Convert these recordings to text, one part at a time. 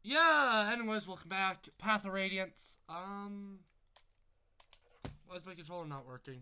Yeah, anyways, welcome back. Path of Radiance. Why is my controller not working?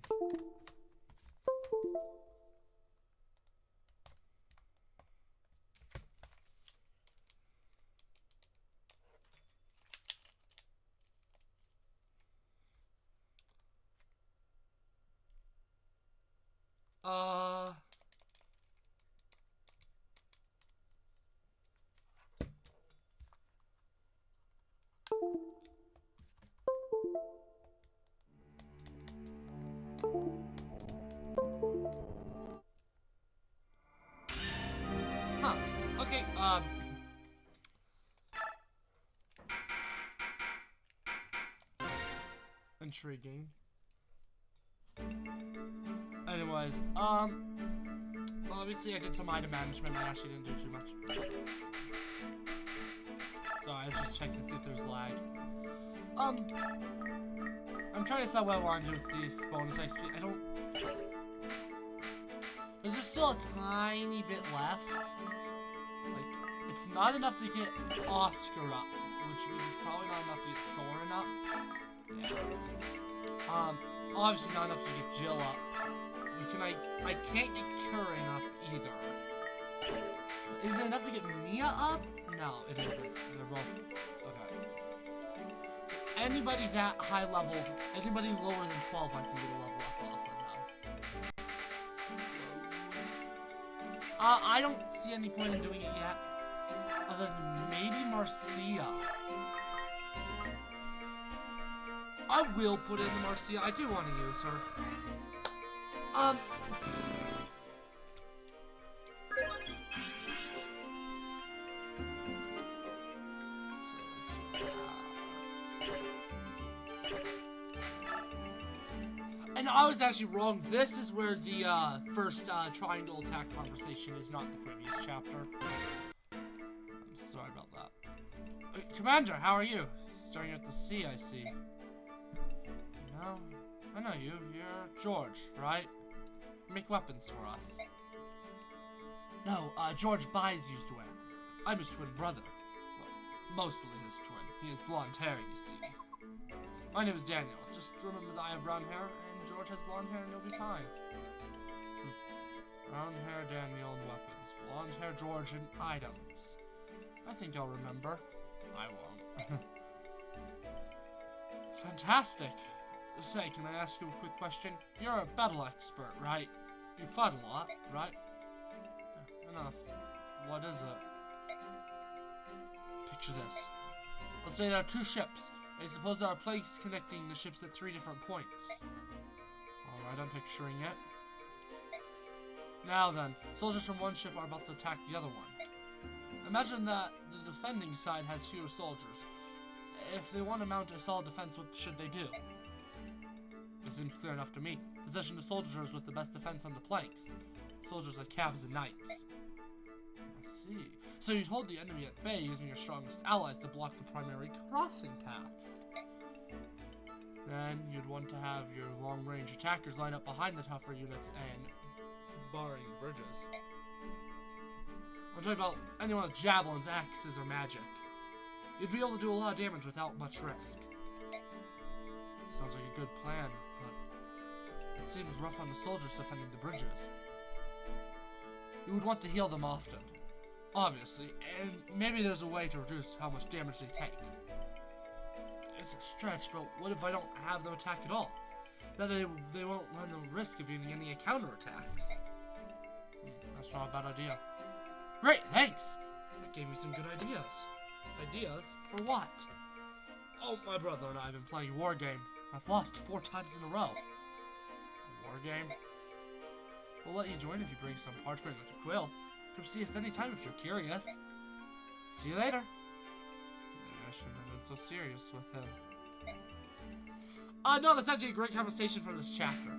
Okay, intriguing. Anyways, well, obviously I did some item management, I actually didn't do too much. So I was just checking to see if there's lag. I'm trying to decide what I want to do with these bonus XP. There's just still a tiny bit left. Like, it's not enough to get Oscar up, which means it's probably not enough to get Soren up. Yeah. Obviously not enough to get Jill up. Because I can't get Curran up either. Is it enough to get Mia up? No, it isn't. They're both... Okay. So anybody that high leveled, anybody lower than 12 I can get a level up off of now. I don't see any point in doing it yet. Other than maybe Marcia. I will put in the Marcia. I do want to use her. And I was actually wrong. This is where the first triangle attack conversation is, not the previous chapter. I'm sorry about that. Commander, how are you? Starting at the sea, I see. No, I know you. You're George, right? You make weapons for us. No, George buys used wear. I'm his twin brother. Well, mostly his twin. He has blonde hair, you see. My name is Daniel. Just remember that I have brown hair, and George has blonde hair, and you'll be fine. Brown hair, Daniel, and weapons. Blonde hair, George, and items. I think I'll remember. I won't. Fantastic. Say, can I ask you a quick question? You're a battle expert, right? You fight a lot, right? Enough. What is it? Picture this. Let's say there are two ships. I suppose there are planks connecting the ships at 3 different points. Alright, I'm picturing it. Now then, soldiers from one ship are about to attack the other one. Imagine that the defending side has fewer soldiers. If they want to mount a solid defense, what should they do? It seems clear enough to me. Position the soldiers with the best defense on the planks. Soldiers like calves and knights. I see. So you'd hold the enemy at bay using your strongest allies to block the primary crossing paths. Then you'd want to have your long-range attackers line up behind the tougher units and barring the bridges. I'm talking about anyone with javelins, axes, or magic. You'd be able to do a lot of damage without much risk. Sounds like a good plan, but it seems rough on the soldiers defending the bridges. You would want to heal them often, obviously, and maybe there's a way to reduce how much damage they take. It's a stretch, but what if I don't have them attack at all? Then they won't run the risk of getting any counterattacks. That's not a bad idea. Great, thanks! That gave me some good ideas. Ideas? For what? Oh, my brother and I have been playing a war game. I've lost 4 times in a row. A war game? We'll let you join if you bring some parchment with a quill. Come see us anytime if you're curious. See you later. Maybe I shouldn't have been so serious with him. No, that's actually a great conversation from this chapter.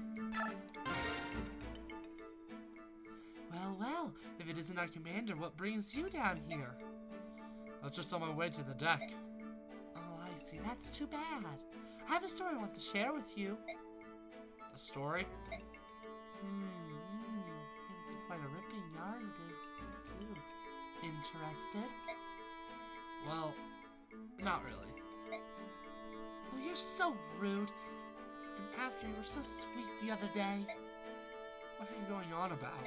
Well, if it isn't our commander, what brings you down here? I was just on my way to the deck. Oh, I see. That's too bad. I have a story I want to share with you. A story? Quite a ripping yarn it is, too. Interested? Well, not really. Oh, you're so rude. And after you were so sweet the other day. What are you going on about?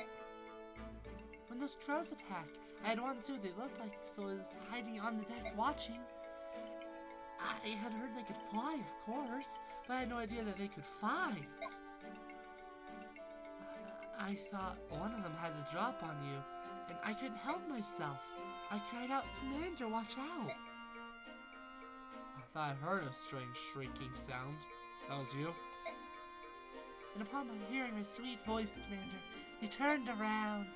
When those crows attacked, I had wanted to see what they looked like, so I was hiding on the deck watching. I had heard they could fly, of course, but I had no idea that they could fight. I thought one of them had a drop on you, and I couldn't help myself. I cried out, "Commander, watch out!" I thought I heard a strange shrieking sound. That was you? And upon my hearing my sweet voice, Commander, he turned around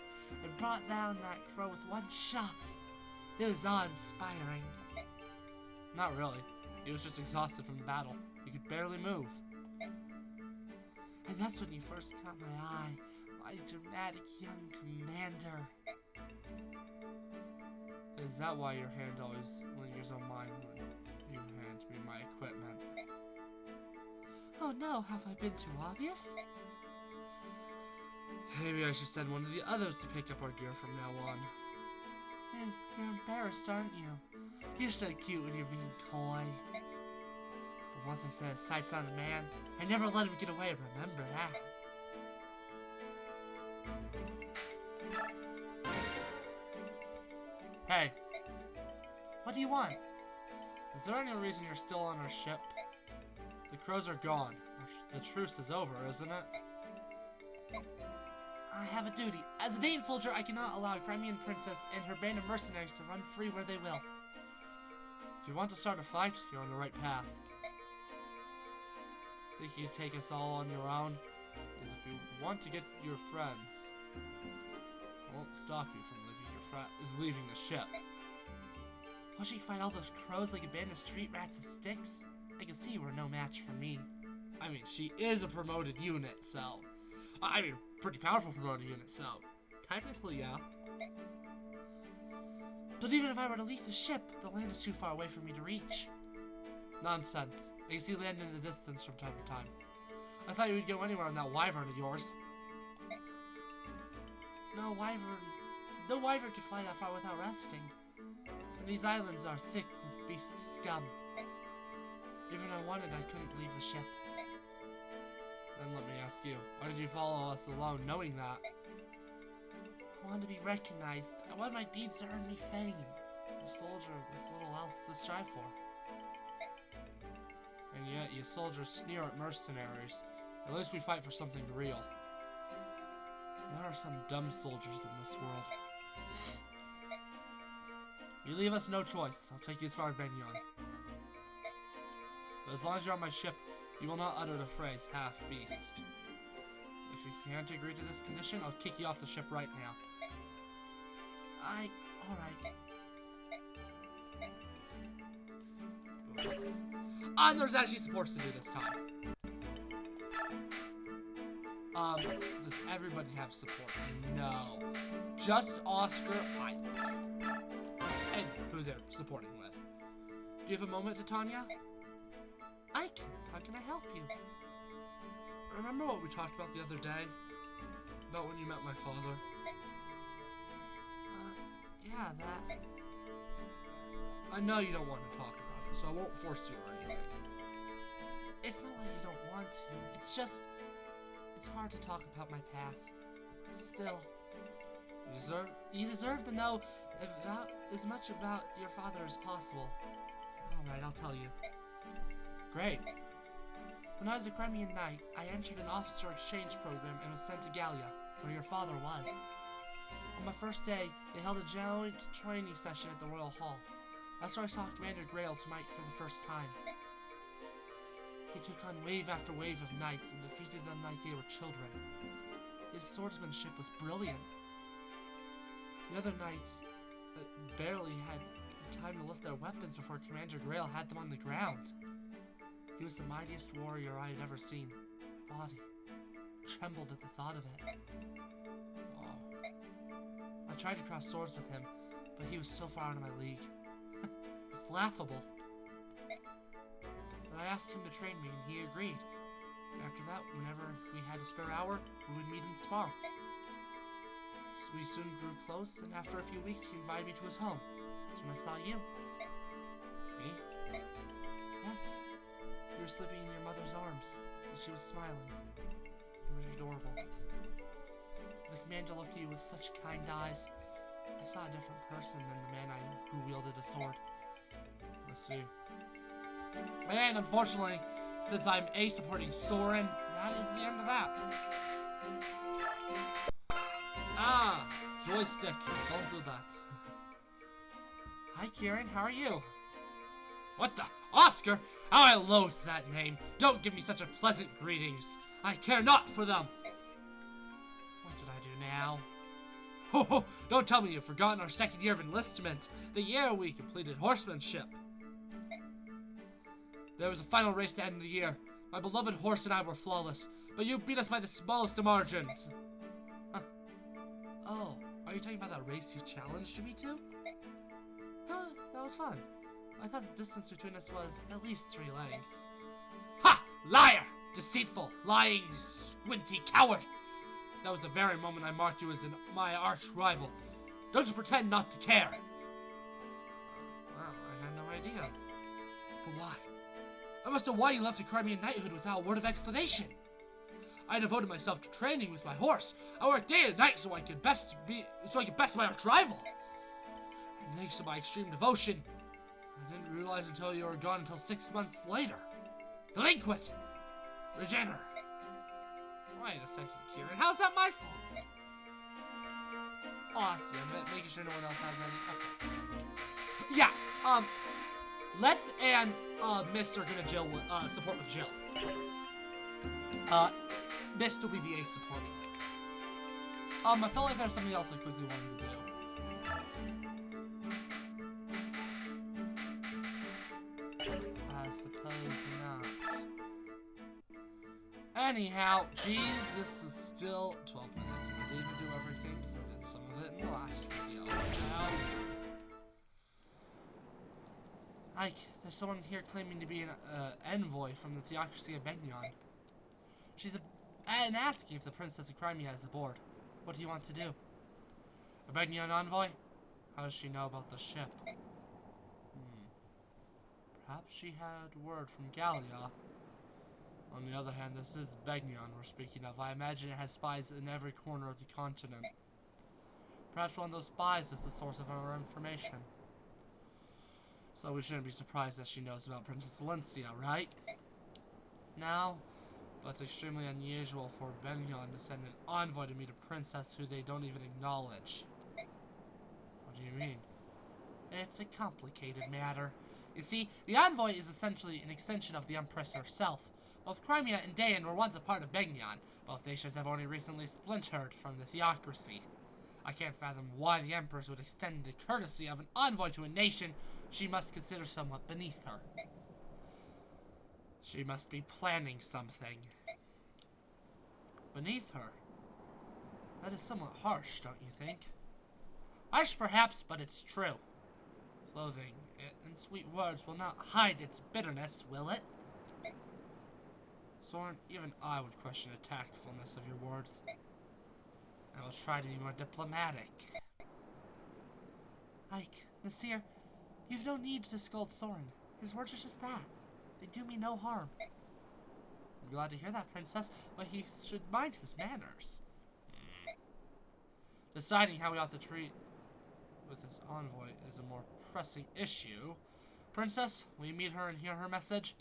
and brought down that crow with one shot. It was awe-inspiring. Not really. He was just exhausted from the battle. He could barely move. And that's when you first caught my eye, my dramatic young commander. Is that why your hand always lingers on mine when you hand me my equipment? Oh no, have I been too obvious? Maybe I should send one of the others to pick up our gear from now on. You're embarrassed, aren't you? You're so cute when you're being coy. But once I set his sights on a man, I never let him get away, remember that. Hey, what do you want? is there any reason you're still on our ship? The crows are gone. The truce is over, isn't it? I have a duty. As a Dane soldier, I cannot allow a Crimean princess and her band of mercenaries to run free where they will. If you want to start a fight, you're on the right path. Think you can take us all on your own? Because if you want to get your friends, I won't stop you from leaving the ship. Once you fight all those crows like a band of street rats with sticks, I can see you were no match for me. I mean, she is a promoted unit, so... I mean, pretty powerful promoted unit, so... Technically, yeah. But even if I were to leave the ship, the land is too far away for me to reach. Nonsense. I can see land in the distance from time to time. I thought you would go anywhere on that wyvern of yours. No wyvern could fly that far without resting. And these islands are thick with beast scum. Even if I wanted, I couldn't leave the ship. Then let me ask you, why did you follow us alone knowing that? I wanted to be recognized. I wanted my deeds to earn me fame. A soldier with little else to strive for. And yet, you soldiers sneer at mercenaries. At least we fight for something real. There are some dumb soldiers in this world. You leave us no choice. I'll take you as far as Benyon. But as long as you're on my ship, you will not utter the phrase half-beast. If you can't agree to this condition, I'll kick you off the ship right now. Alright. And there's actually supports to do this time. Does everybody have support? No. Just Oscar, and who they're supporting with. Do you have a moment, Titania? Ike, how can I help you? Remember what we talked about the other day? About when you met my father? Yeah, that. I know you don't want to talk about it, so I won't force you or anything. It's not like I don't want to. It's just... it's hard to talk about my past. Still. You deserve to know about as much about your father as possible. Alright, I'll tell you. Great. When I was a Crimean knight, I entered an officer exchange program and was sent to Gallia, where your father was. On my first day, they held a joint training session at the Royal Hall. That's where I saw Commander Grail's might for the first time. He took on wave after wave of knights and defeated them like they were children. His swordsmanship was brilliant. The other knights barely had the time to lift their weapons before Commander Grail had them on the ground. He was the mightiest warrior I had ever seen. My body trembled at the thought of it. Oh. I tried to cross swords with him, but he was so far out of my league. It's laughable. But I asked him to train me, and he agreed. After that, whenever we had a spare hour, we would meet and spar. So we soon grew close, and after a few weeks, he invited me to his home. That's when I saw you. Me? sleeping in your mother's arms, and she was smiling. You were adorable. The commander looked at you with such kind eyes. I saw a different person than the man who wielded a sword. I see. And unfortunately, since I'm A supporting Soren, that is the end of that. Ah, joystick. Don't do that. Hi, Kieran. How are you? What the? Oscar? How I loathe that name. Don't give me such a pleasant greetings. I care not for them. What did I do now? Ho! Don't tell me you've forgotten our second year of enlistment, the year we completed horsemanship. There was a final race to end the year. My beloved horse and I were flawless, but you beat us by the smallest of margins. Huh. Oh, are you talking about that race you challenged me to? That was fun. I thought the distance between us was at least 3 lengths. Ha! Liar! Deceitful, lying, squinty coward! That was the very moment I marked you as my arch rival. Don't you pretend not to care. Wow, I had no idea. But why? I must know why you left the Crimean knighthood without a word of explanation. I devoted myself to training with my horse. I worked day and night so I could best my arch rival. And thanks to my extreme devotion, I didn't realize until you were gone until 6 months later. Delinquent! Regener! Wait a second, Kieran. How's that my fault? Oh, I see. I'm making sure no one else has any. Okay. Yeah, Leth and, Mist are gonna support with Jill. Mist will be the ace support. I felt like there's something else I quickly wanted to do. I suppose not. Anyhow, geez, this is still 12 minutes, and I didn't even do everything because I did some of it in the last video. Ike, there's someone here claiming to be an envoy from the theocracy of Begnion. She's and asking if the Princess of Crimea is aboard. What do you want to do? A Begnion envoy? How does she know about the ship? Perhaps she had word from Gallia. On the other hand, this is Begnion we're speaking of. I imagine it has spies in every corner of the continent. Perhaps one of those spies is the source of our information. So we shouldn't be surprised that she knows about Princess Valencia, right? No, but it's extremely unusual for Begnion to send an envoy to meet a princess who they don't even acknowledge. What do you mean? It's a complicated matter. You see, the envoy is essentially an extension of the Empress herself. Both Crimea and Dayan were once a part of Begnion. Both nations have only recently splintered from the theocracy. I can't fathom why the Empress would extend the courtesy of an envoy to a nation she must consider somewhat beneath her. She must be planning something. Beneath her? That is somewhat harsh, don't you think? Harsh perhaps, but it's true. Clothing and sweet words will not hide its bitterness, will it? Soren, even I would question the tactfulness of your words. I will try to be more diplomatic. Ike, Nasir, you've no need to scold Soren. His words are just that. They do me no harm. I'm glad to hear that, Princess, but he should mind his manners. Deciding how we ought to treat with his envoy is a more pressing issue. Princess, will you meet her and hear her message?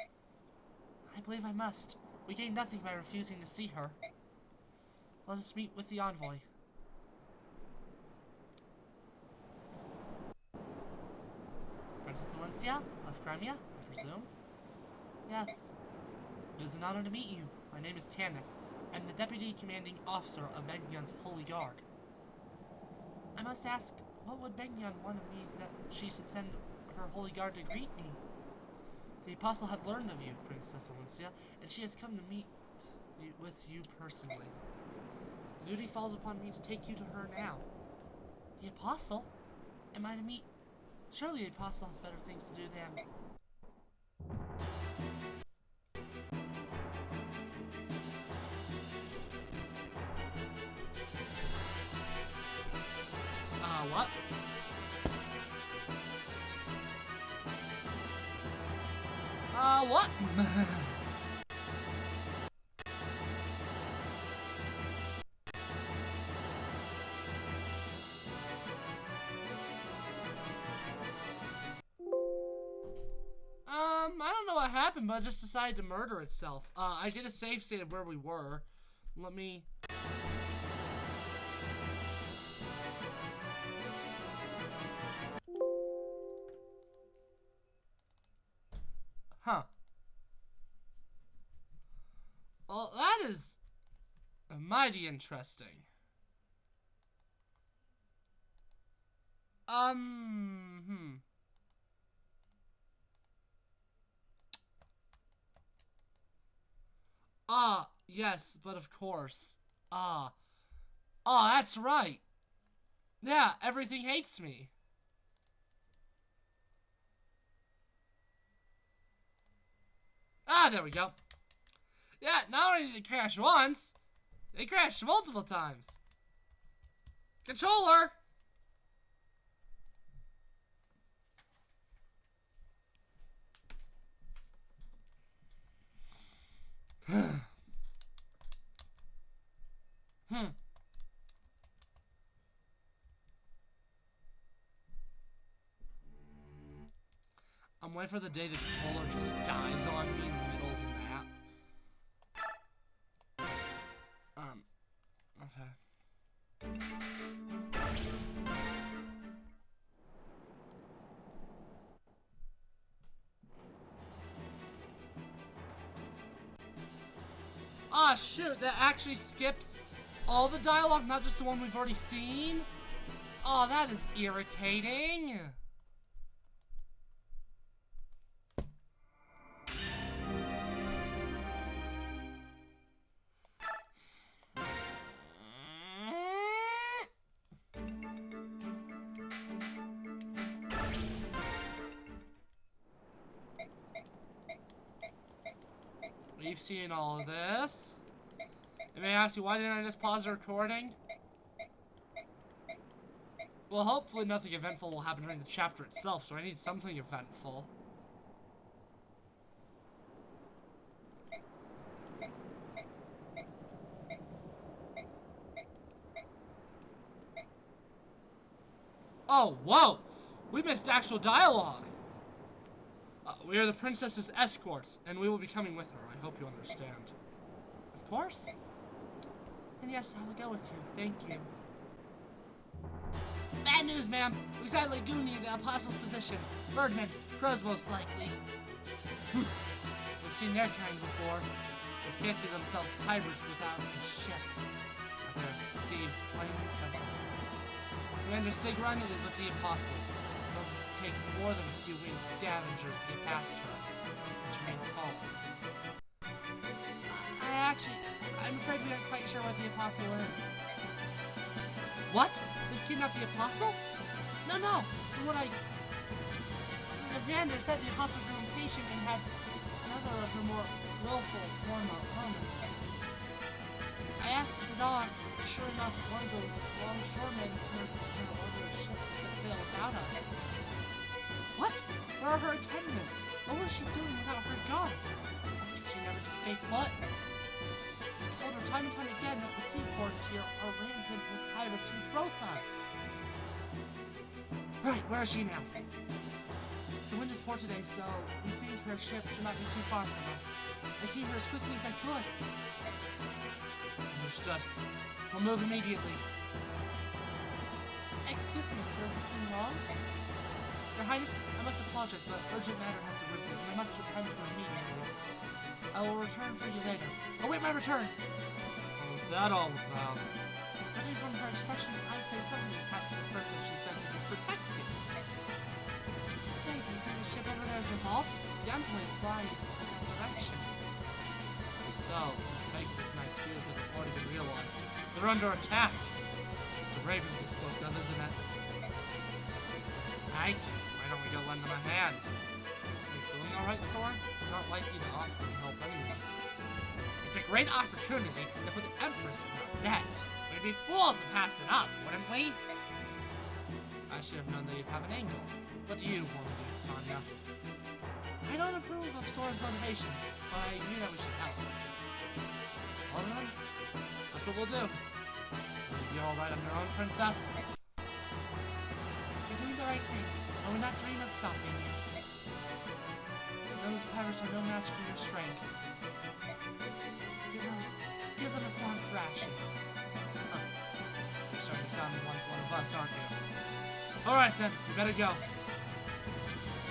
I believe I must. We gain nothing by refusing to see her. Let us meet with the envoy. Princess Valencia of Crimea, I presume? Yes. It is an honor to meet you. My name is Tanith. I'm the Deputy Commanding Officer of Begnion's Holy Guard. I must ask, what would Begnion want of me that she should send her Holy Guard to greet me? The Apostle had learned of you, Princess Valencia, and she has come to meet with you personally. The duty falls upon me to take you to her now. The Apostle? Am I to meet? Surely the Apostle has better things to do than... what? What? what happened, but it just decided to murder itself. I did a save state of where we were. Let me... Huh. Well, that is mighty interesting. Ah, yes, but of course. Ah, that's right. Yeah, everything hates me. Ah, there we go. Yeah, not only did it crash once, it crashed multiple times. Controller! I'm waiting for the day the controller just dies on me in the middle of the map. Okay. Ah, shoot, that actually skips all the dialogue, not just the one we've already seen? Oh, that is irritating. We've seen all of this. I may ask you, why didn't I just pause the recording? Well, hopefully nothing eventful will happen during the chapter itself, so I need something eventful. Oh, whoa! We missed actual dialogue! We are the princess's escorts, and we will be coming with her. I hope you understand. Of course. Then yes, I will go with you. Thank you. Bad news, ma'am. We sighted Laguni, the Apostle's position. Birdmen, crows most likely. We've seen their kind before. They fancy themselves pirates without a ship. They're thieves, plain and simple. Commander Sigrun is with the Apostle. It'll take more than a few winged scavengers to get past her. Which remain calm. I'm afraid we aren't quite sure what the Apostle is. What? They've kidnapped the Apostle? No. From what the commander said, the Apostle grew impatient and had another of her more willful moments. I asked the dogs, but sure enough, one of the longshoremen ordered a ship to set sail without us. What? Where are her attendants? What was she doing without her guard? Did she never just stay put? I told her time and time again that the seaports here are rampant with pirates and crow thugs. Right, where is she now? The wind is poor today, so we think her ship should not be too far from us. I came here as quickly as I could. Understood. We'll move immediately. Excuse me, sir. Anything wrong? Your Highness, I must apologize, but an urgent matter has arisen, and I must attend to it immediately. I will return for you later. Await my return! What's that all about? Judging from her expression, I'd say something has happened to the person she's meant to be protecting. Say, do you think the ship over there is involved? The envoy is flying in that direction. So, Pegasus and I's fears have already been realized. They're under attack! It's the Ravens they spoke of, isn't it? Ike, why don't we go lend them a hand? Are you feeling alright, Soren? It's not likely to offer any help anyway. It's a great opportunity to put the Empress in our debt. We'd be fools to pass it up, wouldn't we? I should have known that you'd have an angle. What do you want to do, Tanya? I don't approve of Soren's motivations, but I agree that we should help. Well then, that's what we'll do. Will you be alright on your own, Princess? You're doing the right thing. I would not dream of stopping you. I know these pirates pirates are no match for your strength. Give them a sound thrashing. Huh. You're starting to sound like one of us, aren't you? Alright then, we better go.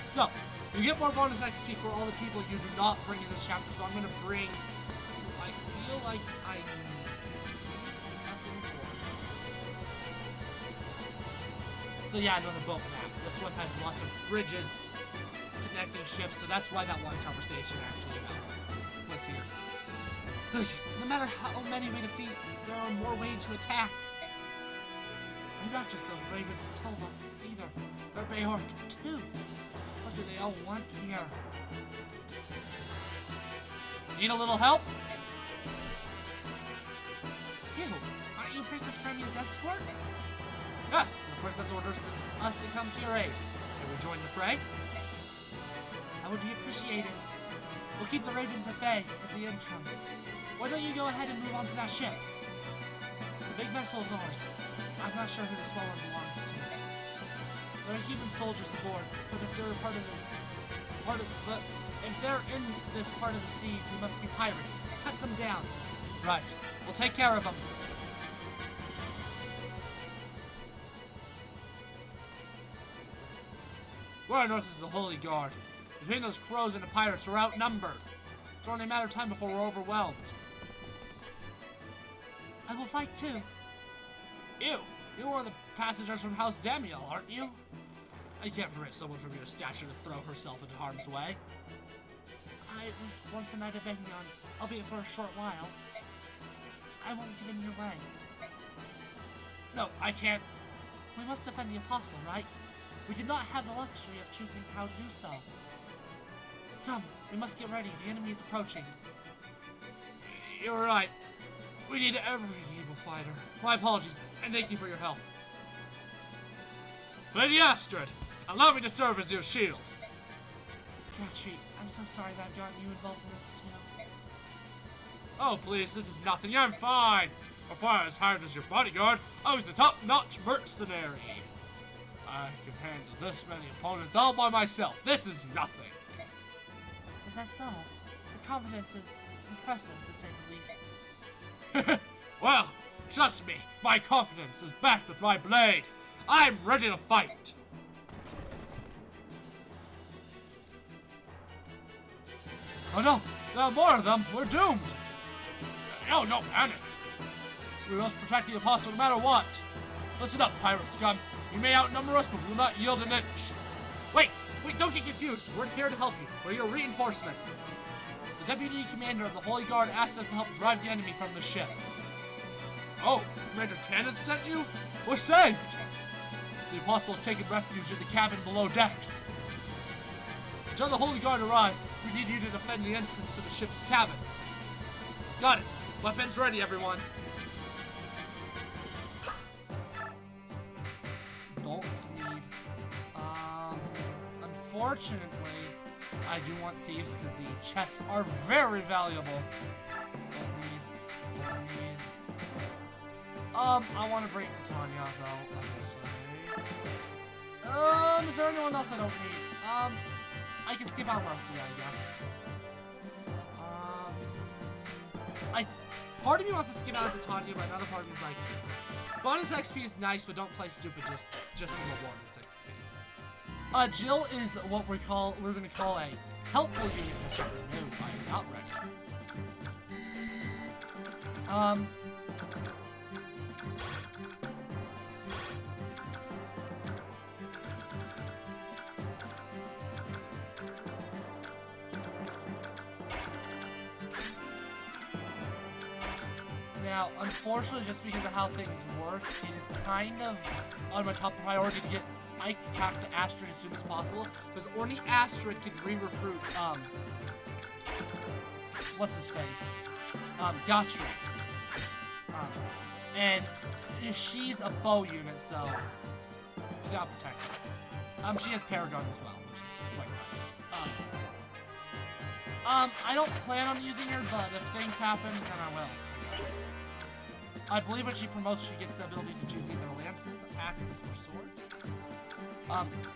So, you get more bonus XP for all the people you do not bring in this chapter, so I'm gonna bring... I feel like I need nothing more. So yeah, another boat map. This one has lots of bridges connecting ships, so that's why that one conversation actually was here. No matter how many we defeat, there are more ways to attack. And not just those ravens that kill us, either. They're Bayhork, too. What do they all want here? Need a little help? You, aren't you Princess Cremia's escort? Yes, the princess orders us to come to your aid. Can we join the fray? That would be appreciated. We'll keep the ravens at bay at the interim. Why don't you go ahead and move on to that ship? The big vessel is ours. I'm not sure who the small one belongs to. There are human soldiers aboard, but if they're if they're in this part of the sea, they must be pirates. Cut them down. Right. We'll take care of them. Where on earth is the Holy Guard? Between those crows and the pirates, we're outnumbered. It's only a matter of time before we're overwhelmed. I will fight too. You are the passengers from House Damiel, aren't you? I can't permit someone from your stature to throw herself into harm's way. I was once a knight of Benyon, albeit for a short while. I won't get in your way. No, I can't. We must defend the Apostle, right? We did not have the luxury of choosing how to do so. Come, we must get ready. The enemy is approaching. You're right. We need every able fighter. My apologies, and thank you for your help. Lady Astrid, allow me to serve as your shield. Gatry, I'm so sorry that I've gotten you involved in this too. Oh, please, this is nothing. I'm fine. Before I was hired as your bodyguard, I was a top-notch mercenary. I can handle this many opponents all by myself. This is nothing. Is that so? Your confidence is impressive, to say the least. Well, trust me, my confidence is backed with my blade. I'm ready to fight. Oh no, there are more of them. We're doomed. No, don't panic. We must protect the Apostle no matter what. Listen up, pirate scum. You may outnumber us, but we will not yield an inch. Wait, don't get confused. We're here to help you. We're your reinforcements. The Deputy Commander of the Holy Guard asked us to help drive the enemy from the ship. Oh, Commander Tanith sent you? We're saved! The Apostle has taken refuge in the cabin below decks. Until the Holy Guard arrives, we need you to defend the entrance to the ship's cabins. Got it. Weapons ready, everyone. Don't need... Unfortunately, I do want thieves because the chests are very valuable. Don't need. I want to break Titania though, obviously. Is there anyone else I don't need? I can skip out Rusty, I guess. Part of me wants to skip out Titania, but another part of me is like, bonus XP is nice, but don't play stupid just for the bonus XP. Jill is what we're gonna call a helpful unit this afternoon. I'm not ready. Now, unfortunately, just because of how things work, it is kind of on my top priority to get Ike attack to Astrid as soon as possible, because only Astrid can re-recruit, what's his face? Gatry. And she's a bow unit, so we gotta protect her. She has Paragon as well, which is quite nice. I don't plan on using her, but if things happen, then I will, I guess. I believe when she promotes, she gets the ability to choose either lances, axes, or swords.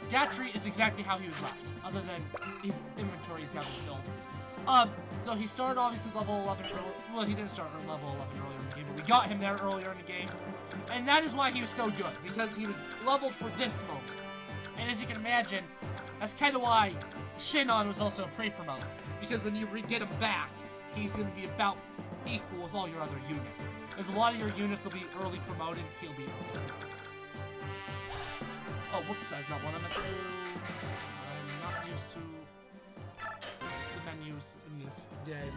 Gatry is exactly how he was left, other than his inventory is now been filled. So he started obviously level 11 early. Well, he didn't start at level 11 earlier in the game, but we got him there earlier in the game. And that is why he was so good, because he was leveled for this moment. And as you can imagine, that's kind of why Shinon was also a pre-promote. Because when you get him back, he's going to be about equal with all your other units. As a lot of your units will be early promoted, he'll be early promoted. Oh, whoops, that's not what I meant to do. I'm not used to the menus in this game.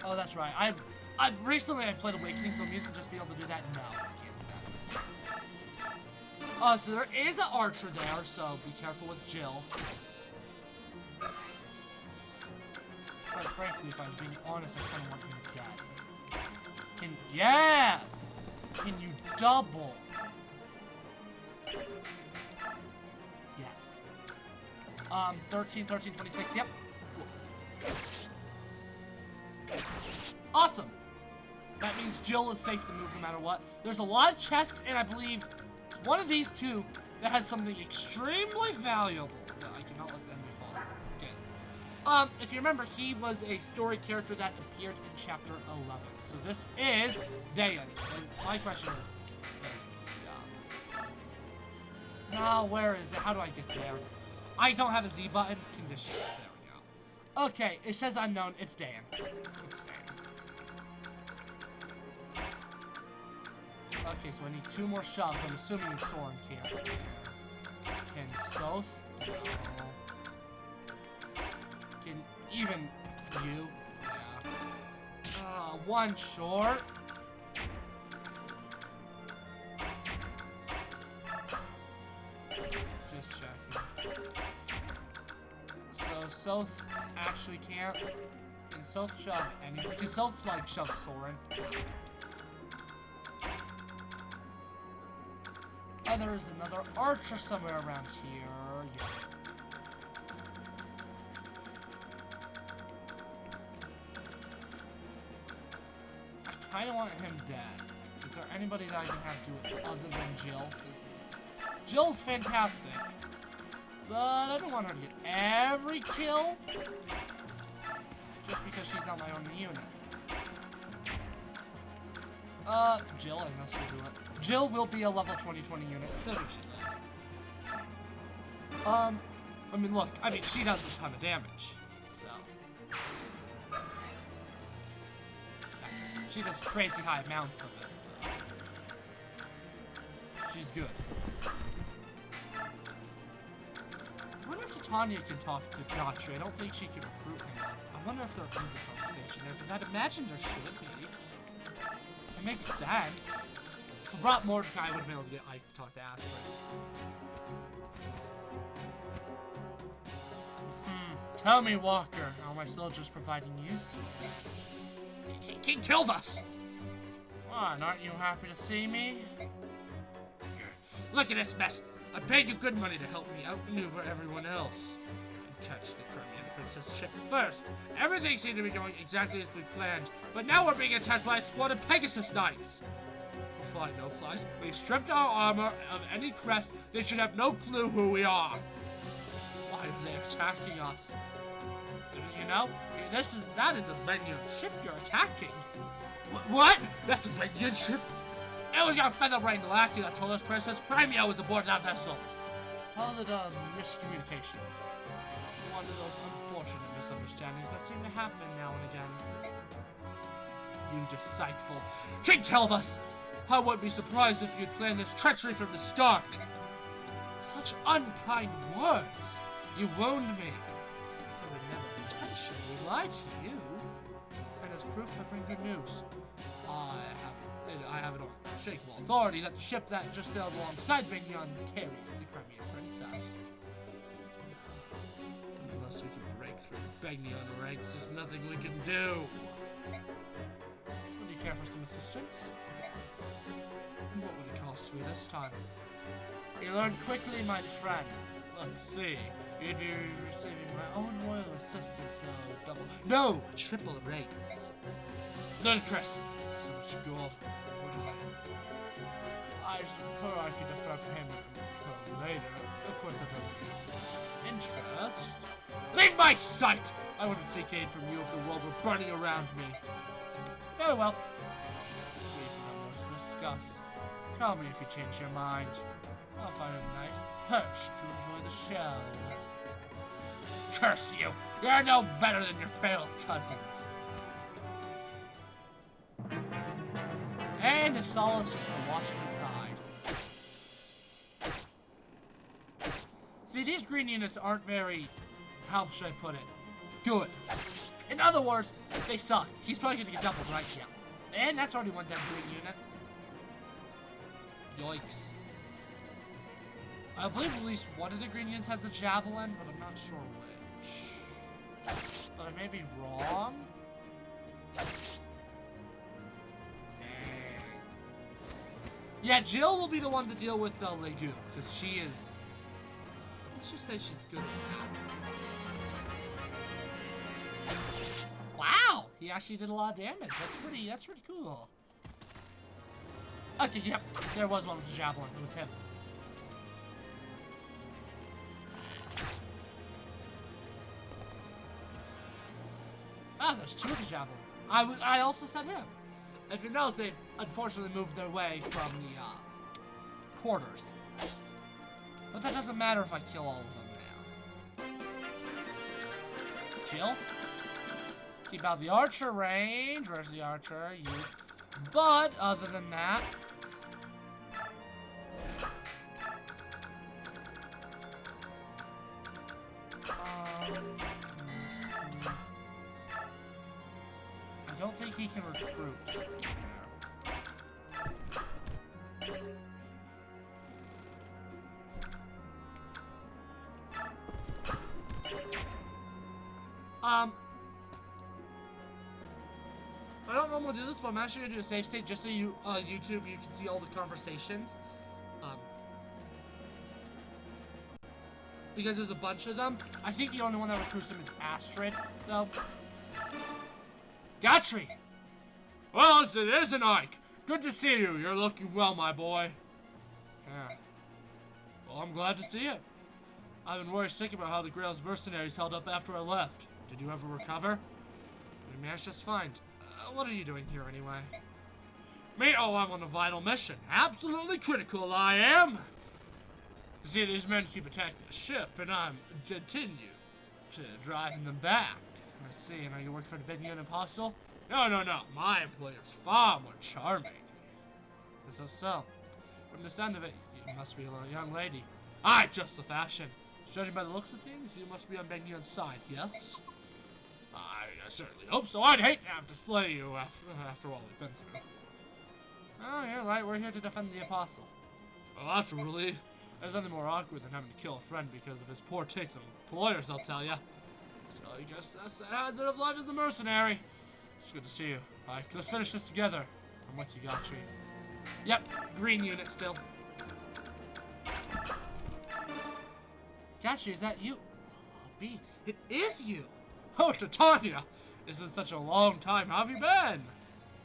Oh, that's right. Recently I played Awakening, so I'm used to just being able to do that. No, I can't do that this time. So there is an archer there, so be careful with Jill. Quite frankly, if I was being honest, I kind of want him dead. Yes! Can you double? Yes. 13, 13, 26, yep. Awesome! That means Jill is safe to move no matter what. There's a lot of chests, and I believe it's one of these two that has something extremely valuable. No, I cannot let the enemy fall. Okay. If you remember, he was a story character that appeared in Chapter 11. So this is Dayan. My question is no, where is it? How do I get there? I don't have a Z button. Conditions. There we go. Okay, it says unknown. It's Dan. It's Dan. Okay, so I need 2 more shoves. I'm assuming Soren can't. Can Soth? No. Can even you? Yeah. 1 short. Just checking. So Soth actually can't. Can Soth shove anything? Can Soth like shove Soren? Oh, there's another archer somewhere around here. Yeah. I kind of want him dead. Is there anybody that I can have do it other than Jill? Jill's fantastic. But I don't want her to get every kill. Just because she's not my own unit. Jill, I guess will do it. Jill will be a level 2020 unit, assuming she lives. I mean, look, she does a ton of damage, so. She does crazy high amounts of it, so. She's good. I wonder if Titania can talk to Gatry. I don't think she can recruit him. I wonder if there is a conversation there, because I'd imagine there should be. It makes sense. If I brought Mordecai, I would have been able to get Ike to talk to Astrid. Tell me, Walker, are my soldiers providing use? King killed us! What, aren't you happy to see me? Look at this mess! I paid you good money to help me outmaneuver everyone else. And catch the Crimean Princess ship first. Everything seemed to be going exactly as we planned, but now we're being attacked by a squad of Pegasus Knights. Fly, no flies. We've stripped our armor of any crest. They should have no clue who we are. Why are they attacking us? You know, that is the Benyon ship you're attacking. What? That's a Benyon ship? It was your feather-brained lackey that told us Princess Crimea was aboard that vessel. Call it a miscommunication. One of those unfortunate misunderstandings that seem to happen now and again. You deceitful King Kelvus! I wouldn't be surprised if you'd planned this treachery from the start. Such unkind words. You wound me. I would never intentionally lie to you. And as proof, I bring good news. I have it on unshakable authority that the ship that just sailed alongside Bignon carries the Crimean Princess. Unless we can break through Bignon ranks, there's nothing we can do. What do you care for some assistance? And what would it cost me this time? You learn quickly, my friend. Let's see. You'd be receiving my own royal assistance, no, triple rates. Ludicrous. So much gold. What do I suppose I could defer payment until later. Of course, that doesn't mean much interest. Leave my sight! I wouldn't seek aid from you if the world were burning around me. Very well. We have more to discuss. Call me if you change your mind. I'll find a nice perch to enjoy the show. Curse you! You're no better than your failed cousins. And Asala's just watching the side. See, these green units aren't very... How should I put it? Good. In other words, they suck. He's probably gonna get doubled right here. And that's already one dead green unit. Yikes. I believe at least one of the green units has a javelin, but I'm not sure which. But I may be wrong. Dang. Yeah, Jill will be the one to deal with the Legume, because she is... Let's just say she's good at that. Wow! He actually did a lot of damage. That's pretty cool. Okay, yep. There was one with the javelin. It was him. Ah, there's two of the javelin. I also said him. If you notice, they've unfortunately moved their way from the quarters. But that doesn't matter if I kill all of them now. Chill. Keep out the archer range. Where's the archer? You. But other than that, I don't think he can recruit. I don't normally do this, but I'm actually gonna do a save state just so you, YouTube, you can see all the conversations. Because there's a bunch of them. I think the only one that recruits them is Astrid, though. Gatry! Well, it isn't Ike. Good to see you. You're looking well, my boy. Yeah. Well, I'm glad to see it. I've been worried sick about how the Grail's mercenaries held up after I left. Did you ever recover? We managed just fine. What are you doing here, anyway? Me? Oh, I'm on a vital mission. Absolutely critical, I am. See, these men keep attacking the ship, and I'm continue to driving them back. I see, and are you working for the big unit apostle? No. My employer's far more charming. Is this so? From the sound of it, you must be a young lady. Aye, just the fashion. Judging by the looks of things, you must be on Benion's side, yes? I certainly hope so. I'd hate to have to slay you after all we've been through. Oh, you're right. We're here to defend the apostle. Well, that's a relief. There's nothing more awkward than having to kill a friend because of his poor taste in employers, I'll tell ya. So I guess that's the hazard of life as a mercenary. It's good to see you. Alright, let's finish this together. I'm with you, Gatry. Yep, green unit still. Gatry, is that you? Oh, B, it is you! Oh, Titania! It's been such a long time. How have you been?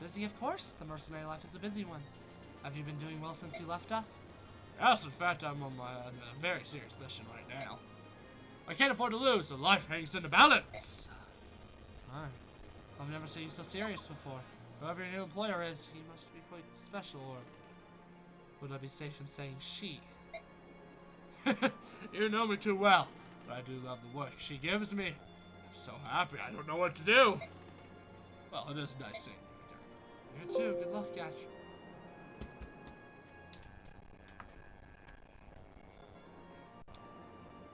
Busy, of course. The mercenary life is a busy one. Have you been doing well since you left us? Yes, in fact, I'm on a very serious mission right now. I can't afford to lose, so life hangs in the balance. Alright. I've never seen you so serious before. Whoever your new employer is, he must be quite special, or would I be safe in saying she? You know me too well, but I do love the work she gives me. I'm so happy I don't know what to do. Well, it is nice seeing you again. You too. Good luck, Gatry.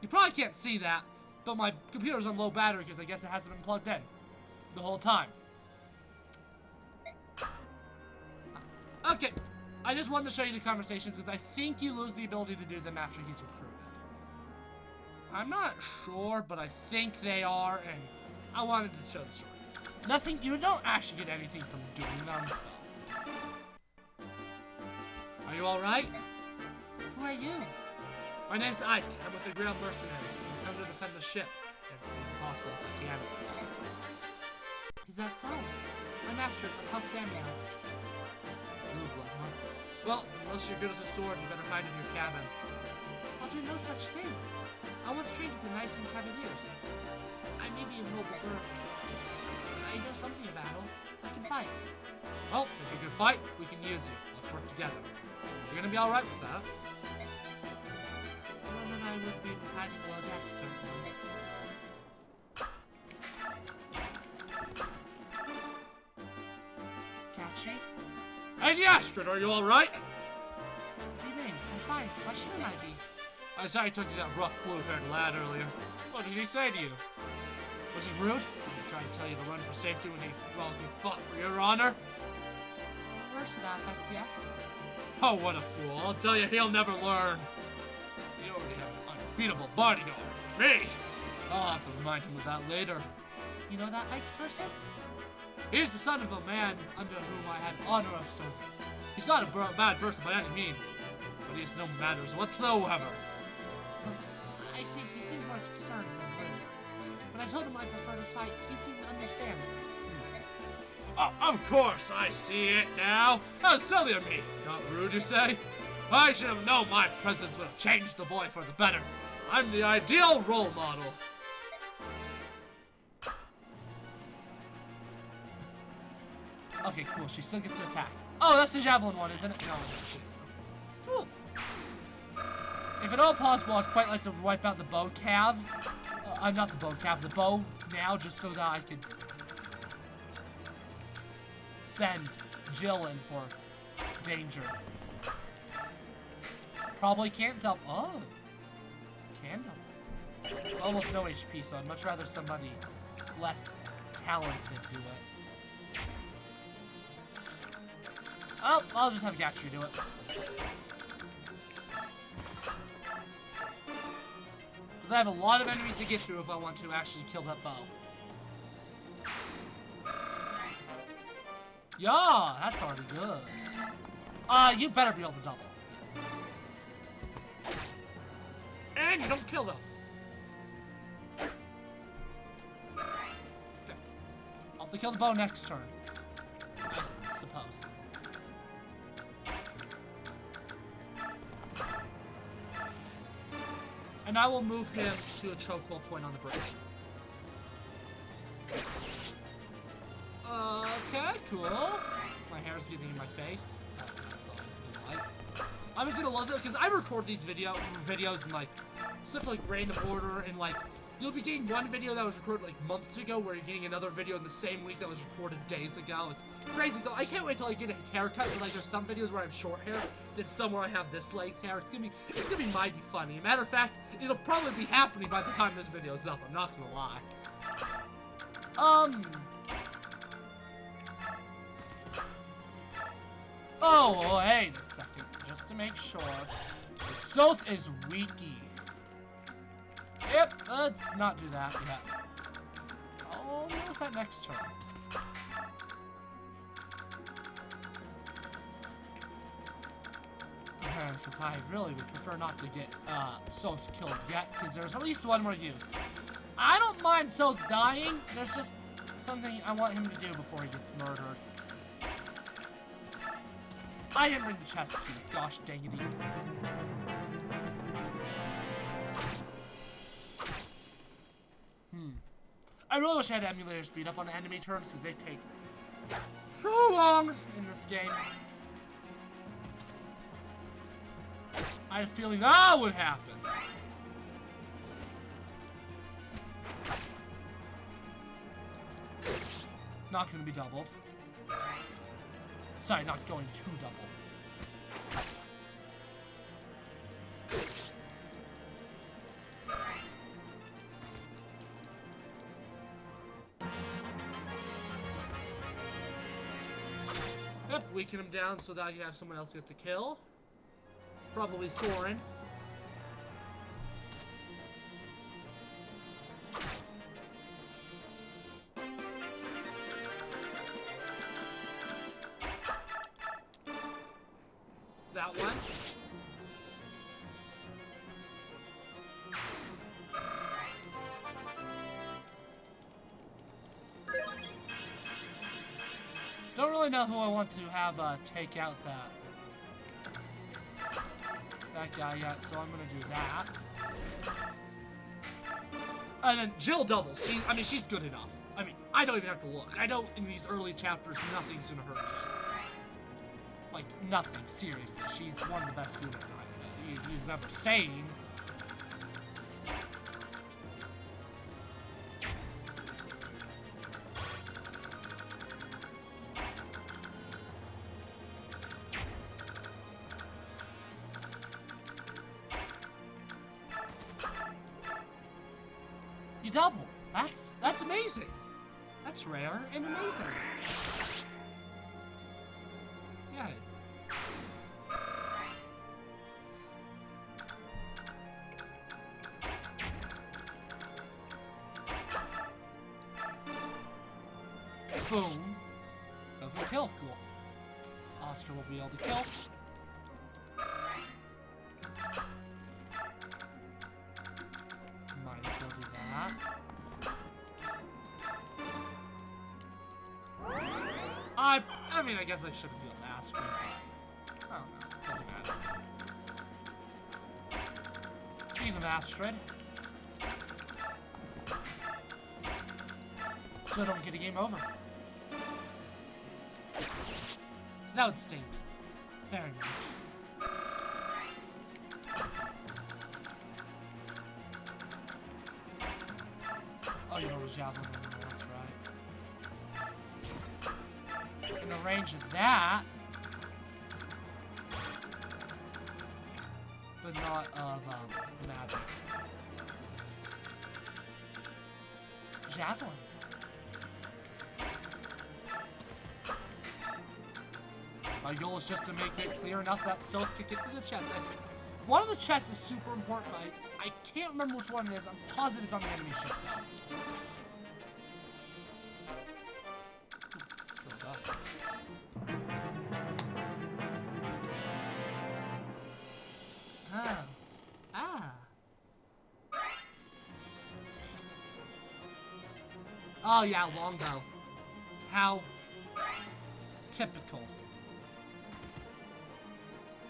You probably can't see that, but my computer's on low battery because I guess it hasn't been plugged in the whole time. Okay, I just wanted to show you the conversations because I think you lose the ability to do them after he's recruited. I'm not sure, but I think they are, and I wanted to show the story. Nothing, you don't actually get anything from doing them, so. you alright? Who are you? My name's Ike. I'm with the Grail Mercenaries. I'm come to defend the ship. And also if I can. Is that so? I'm Astrid of House Damien. Blue blood, huh? Well, unless you're good with a sword, you better hide in your cabin. I'll do no such thing. I once trained with the Knights and Cavaliers. I may be of noble birth. I know something of battle. I can fight. Well, if you can fight, we can use you. Let's work together. You're gonna be alright with that. More than I would be hiding below deck, certainly. Catchy? Hey, Astrid, are you alright? What do you mean? I'm fine. Why shouldn't I be? I saw you talked to that rough blue-haired lad earlier. What did he say to you? Was he rude? Did he try to tell you to run for safety when he fought for your honor? Worse to that effect, yes. Oh, what a fool. I'll tell you, he'll never learn. You already have an unbeatable bodyguard. Me! I'll have to remind him of that later. You know that Ike person? He's the son of a man under whom I had honor of serving. He's not a bad person by any means, but he has no manners whatsoever. I see, he seemed more concerned than rude. When I told him I preferred his fight, he seemed to understand. Oh, of course, I see it now. How silly of me. Not rude, you say? I should have known my presence would have changed the boy for the better. I'm the ideal role model. Okay, cool. She still gets to attack. Oh, that's the javelin one, isn't it? No, she's cool. If at all possible, I'd quite like to wipe out the bow cav. I'm not the bow cav, the bow now, just so that I could send Jill in for danger. Probably can't double. Oh, can double. Almost no HP, so I'd much rather somebody less talented do it. Oh, I'll just have Gatry do it. Because I have a lot of enemies to get through if I want to actually kill that bow. Yeah, that's already good. You better be able to double. And you don't kill them. Okay. I'll have to kill the bow next turn, I suppose. And I will move him to a chokehold point on the bridge. Okay, cool. My hair's getting in my face. Oh, that's always a lie. I'm just gonna love it because I record these videos in like such like random order, and like you'll be getting one video that was recorded like months ago, where you're getting another video in the same week that was recorded days ago. It's crazy. So I can't wait till I get a haircut. So like there's some videos where I have short hair, then some where I have this length hair. It's gonna be mighty funny. Matter of fact, it'll probably be happening by the time this video's up. I'm not gonna lie. Oh, wait a second. Just to make sure. The Soth is weaky. Yep, let's not do that yet. I'll deal with that next turn. Because I really would prefer not to get Soth killed yet, because there's at least one more use. I don't mind Soth dying. There's just something I want him to do before he gets murdered. I didn't bring the chest keys, gosh dang it. I really wish I had emulator speed up on the enemy turns, because they take so long in this game. I had a feeling that would happen. Not gonna be doubled. Sorry, not going to double. Yep, weaken him down so that I can have someone else get the kill. Probably Soren. That that one. Don't really know who I want to have take out that guy yet, so I'm gonna do that. And then Jill doubles. She's good enough. I mean, I don't even have to look. I don't, in these early chapters, nothing's gonna hurt Jill. Like, nothing, seriously. She's one of the best units you've ever seen. You double. That's amazing. That's rare and amazing. Yay. Boom. Doesn't kill. Cool. Oscar will be able to kill. Might as well do that. I mean, I guess I should have healed Astrid, but I don't know. Doesn't matter. Speaking of Astrid, so I don't get a game over. Because that would stink. Very much. Oh, you know, javelin anymore, that's right. In the range of that, but not of magic. Javelin. My goal is just to make it clear enough that Soth can get to the chest. And one of the chests is super important, but I can't remember which one it is. I'm positive it's on the enemy ship, though. Oh yeah, longbow. How typical.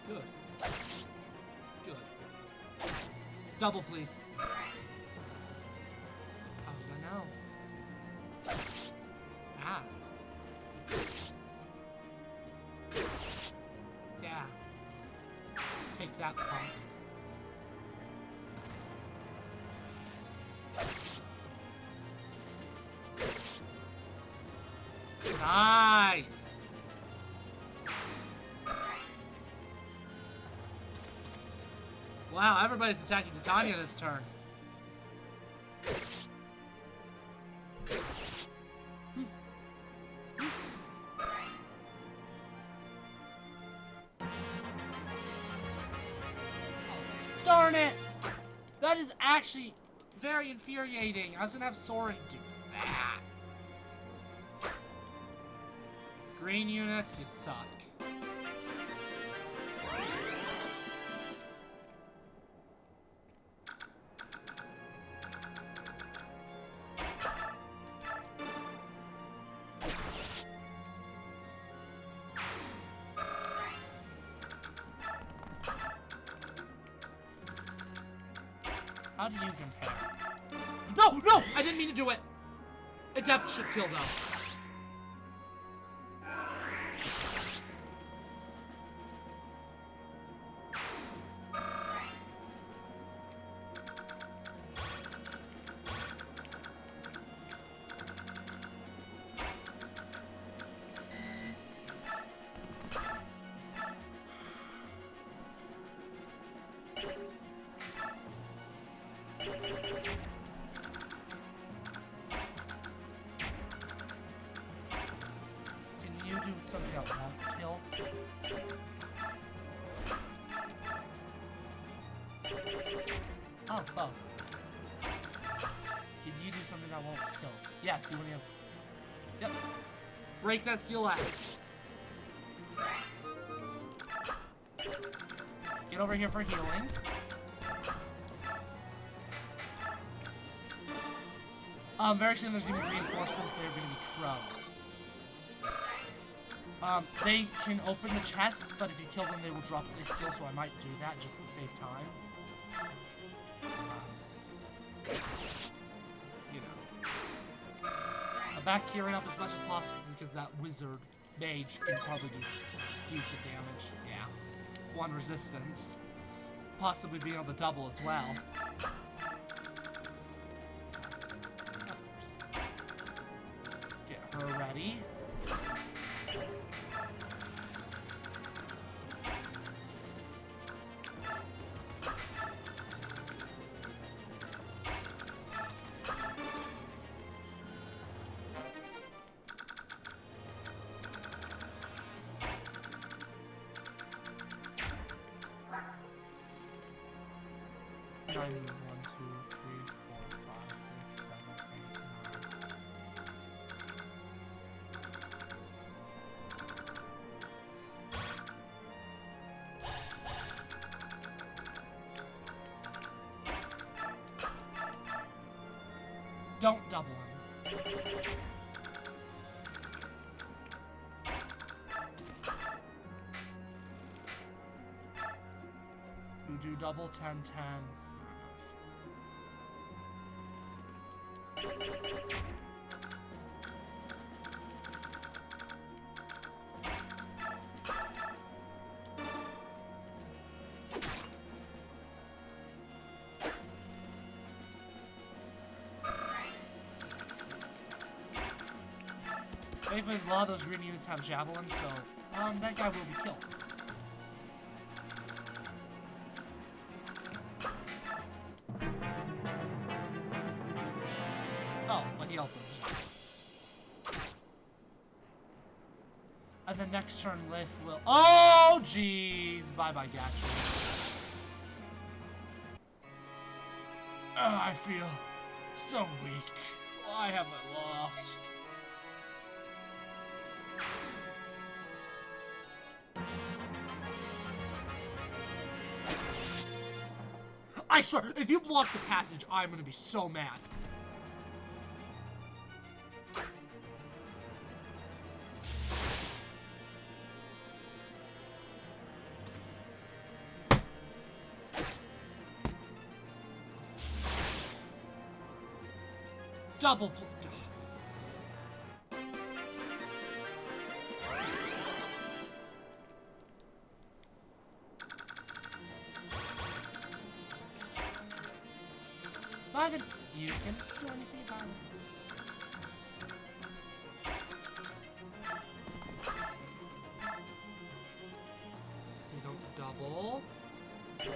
Good. Good. Double, please. How did I know? Ah. Yeah. Take that, punk. Nice! Wow, everybody's attacking Titania this turn. Oh, darn it! That is actually very infuriating. I was gonna have Soren do that. Green units, you suck. How do you compare? No! No! I didn't mean to do it! Adept should kill, though. Can you do something that won't kill? Oh, oh. Can you do something that won't kill? Yeah, see when you have... Yep. Break that steel axe. get over here for healing. Very soon there's gonna be reinforcements. They're gonna be crows. They can open the chests, but if you kill them, they will drop what they steal, so I might do that just to save time. You know. I'm back gearing up as much as possible because that wizard mage can probably do decent damage. Yeah. 1 resistance. Possibly being able to double as well. Of course. Get her ready. I move 1, 2, 3, 4, 5, 6, 7, 8, 9. Don't double him. You do double 10, 10. Thankfully, a lot of those green units have javelins, so that guy will be killed. Oh, but he also has a javelin. And the next turn, Lith will. Oh, jeez! Bye bye, Gatcher. I feel so weak. Why have I lost? I swear, if you block the passage, I'm gonna be so mad. Double block. Not even you can do anything about it. You don't double. Right.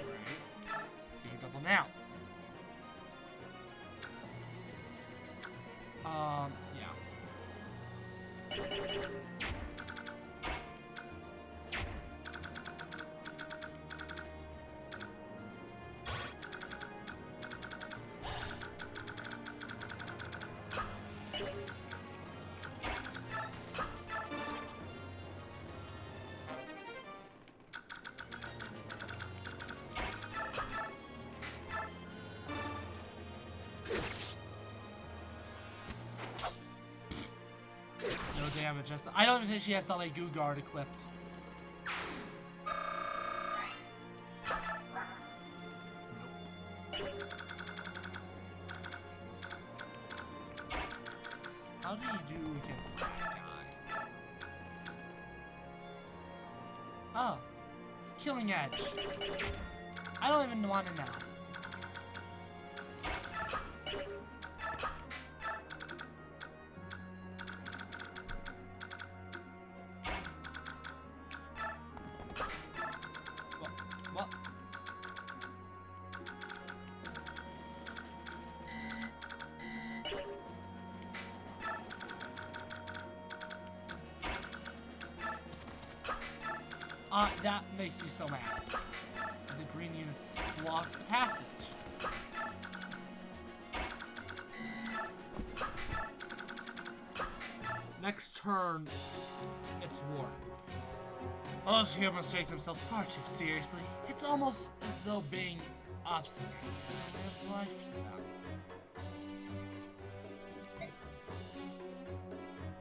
You can double now. Yeah. No damage. I don't even think she has the like goo guard equipped. How do you do against that guy? Oh. Killing Edge. I don't even want to know. What? That makes me so mad. The green units block the passage. Next turn, it's war. Those humans take themselves far too seriously. It's almost as though being obstinate is a way of life to them.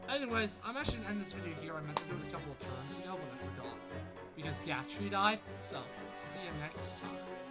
Anyways, I'm actually gonna end this video here. I meant to do it a couple of turns ago, but I forgot. Because Gatry died, so see you next time.